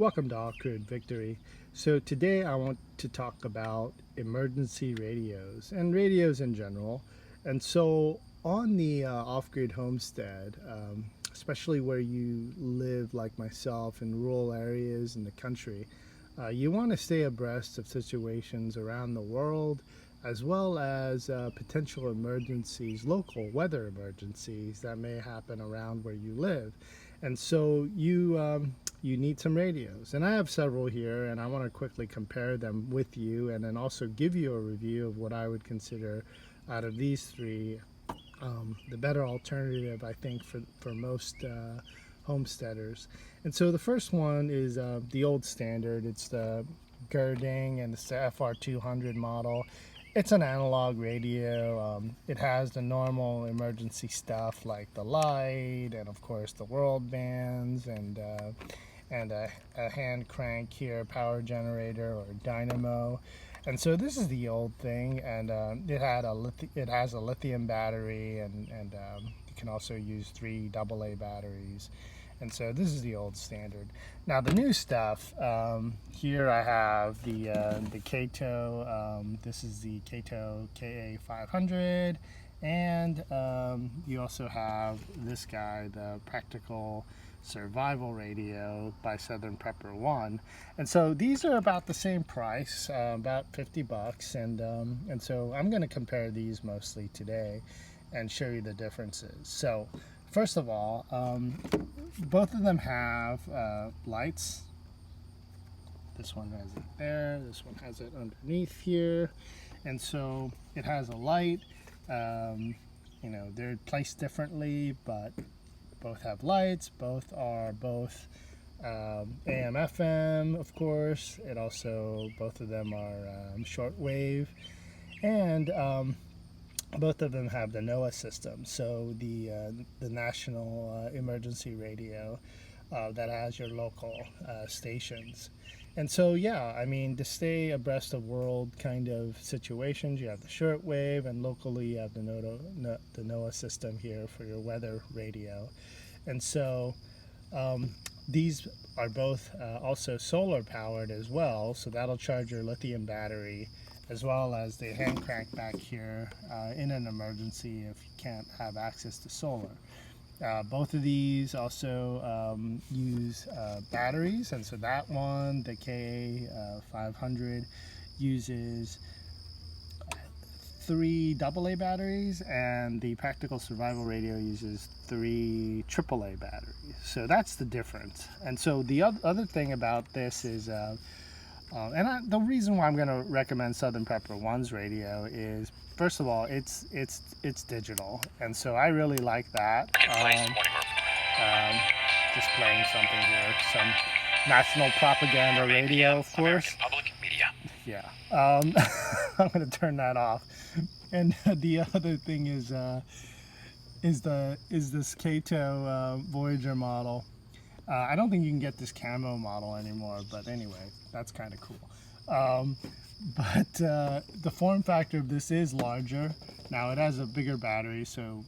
Welcome to Off-Grid Victory. So today I want to talk about emergency radios and radios in general. And so on the off-grid homestead, especially where you live like myself in rural areas in the country, you want to stay abreast of situations around the world as well as potential emergencies, local weather emergencies that may happen around where you live. And so you need some radios. And I have several here, and I want to quickly compare them with you and then also give you a review of what I would consider out of these three the better alternative, I think, for most homesteaders. And so the first one is the old standard. It's the Gerding, and it's the FR200 model. It's an analog radio. It has the normal emergency stuff like the light and, of course, the world bands and a hand crank here, power generator or dynamo. And so this is the old thing, and it has a lithium battery, and you can also use 3 AA batteries. And so this is the old standard. Now the new stuff, here I have the Kato. This is the Kato KA500, and you also have this guy, the Practical Survival Radio by Southern Prepper 1. And so these are about the same price, about 50 bucks, and so I'm going to compare these mostly today and show you the differences. So first of all, both of them have lights. This one has it there, this one has it underneath here, and so it has a light. They're placed differently, but both have lights. Both are AM FM, of course. Both of them are shortwave, and both of them have the NOAA system, so the National Emergency Radio that has your local stations. And so, yeah, I mean, to stay abreast of world kind of situations, you have the shortwave, and locally you have the NOAA system here for your weather radio. And so these are both also solar powered as well, so that'll charge your lithium battery, as well as the hand crank back here in an emergency if you can't have access to solar. Both of these also use batteries, and so that one, the KA500, uses 3 AA batteries, and the Practical Survival Radio uses 3 AAA batteries. So that's the difference. And so the other thing about this is, the reason why I'm going to recommend Southern Prepper 1's radio is, first of all, it's digital, and so I really like that. Just playing something here, some national propaganda radio, of course. Public media. Yeah, I'm going to turn that off. And the other thing is this Kato Voyager model. I don't think you can get this camo model anymore, but anyway, that's kind of cool. But the form factor of this is larger. Now it has a bigger battery, so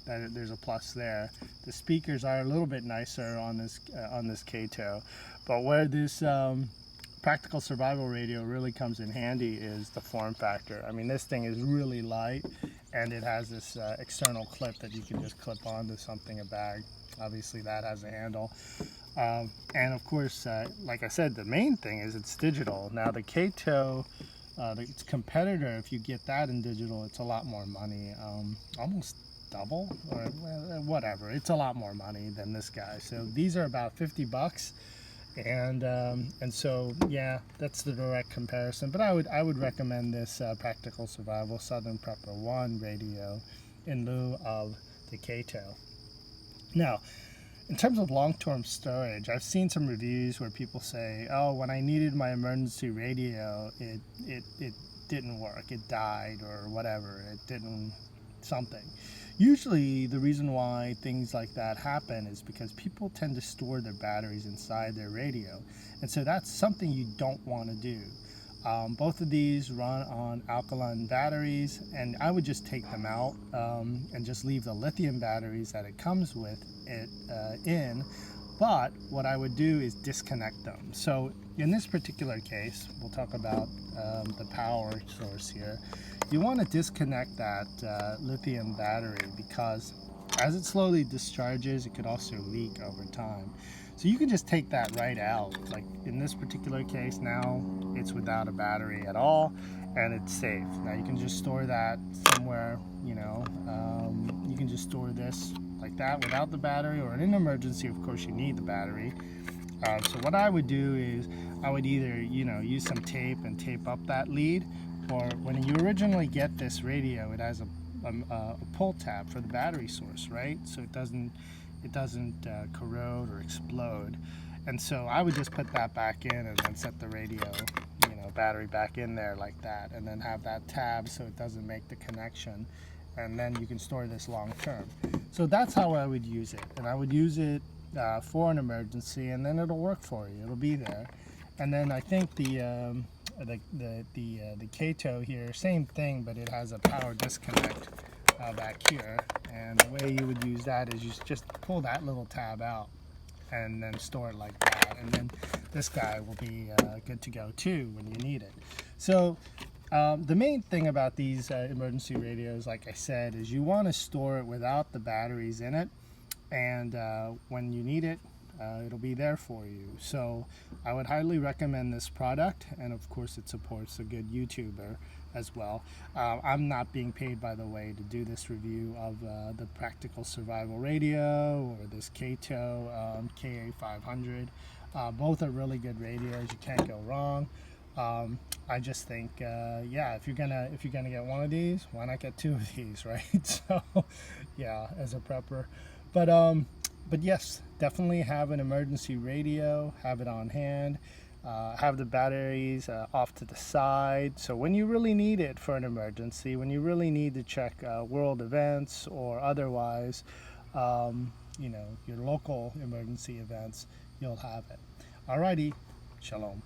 there's a plus there. The speakers are a little bit nicer on this Kato, but where this Practical Survival Radio really comes in handy is the form factor. I mean, this thing is really light, and it has this external clip that you can just clip onto something, a bag. Obviously that has a handle. And of course, like I said, the main thing is it's digital. Now the Kato, its competitor, if you get that in digital, it's a lot more money, almost double, or whatever. It's a lot more money than this guy. So these are about 50 bucks. And so, yeah, that's the direct comparison. But I would recommend this Practical Survival Southern Prepper 1 radio in lieu of the Kato. Now, in terms of long-term storage, I've seen some reviews where people say, oh, when I needed my emergency radio, it didn't work, it died, or whatever, it didn't something. Usually the reason why things like that happen is because people tend to store their batteries inside their radio, and so that's something you don't want to do. Both of these run on alkaline batteries, and I would just take them out and just leave the lithium batteries that it comes with in. But what I would do is disconnect them. So in this particular case, we'll talk about the power source here. You want to disconnect that lithium battery, because as it slowly discharges, it could also leak over time. So you can just take that right out. Like in this particular case, now it's without a battery at all, and it's safe. Now you can just store that somewhere, you know, you can just store this like that without the battery, or in an emergency, of course, you need the battery. So what I would do is I would either, you know, use some tape and tape up that lead, or when you originally get this radio, it has a pull tab for the battery source, right? So it doesn't corrode or explode. And so I would just put that back in and then set the radio, you know, battery back in there like that, and then have that tab so it doesn't make the connection, and then you can store this long term. So that's how I would use it, and I would use it for an emergency, and then it'll work for you. It'll be there. And then I think the Kato here, same thing, but it has a power disconnect back here. And the way you would use that is you just pull that little tab out and then store it like that. And then this guy will be good to go too when you need it. So the main thing about these emergency radios, like I said, is you want to store it without the batteries in it. And when you need it, it'll be there for you. So I would highly recommend this product, and of course it supports a good YouTuber as well. I'm not being paid, by the way, to do this review of the Practical Survival Radio or this Kato KA500. Both are really good radios. You can't go wrong. I just think, yeah, if you're gonna get one of these, why not get two of these, right? So, yeah, as a prepper. But yes, definitely have an emergency radio, have it on hand, have the batteries off to the side. So when you really need it for an emergency, when you really need to check world events or otherwise, you know, your local emergency events, you'll have it. Alrighty, shalom.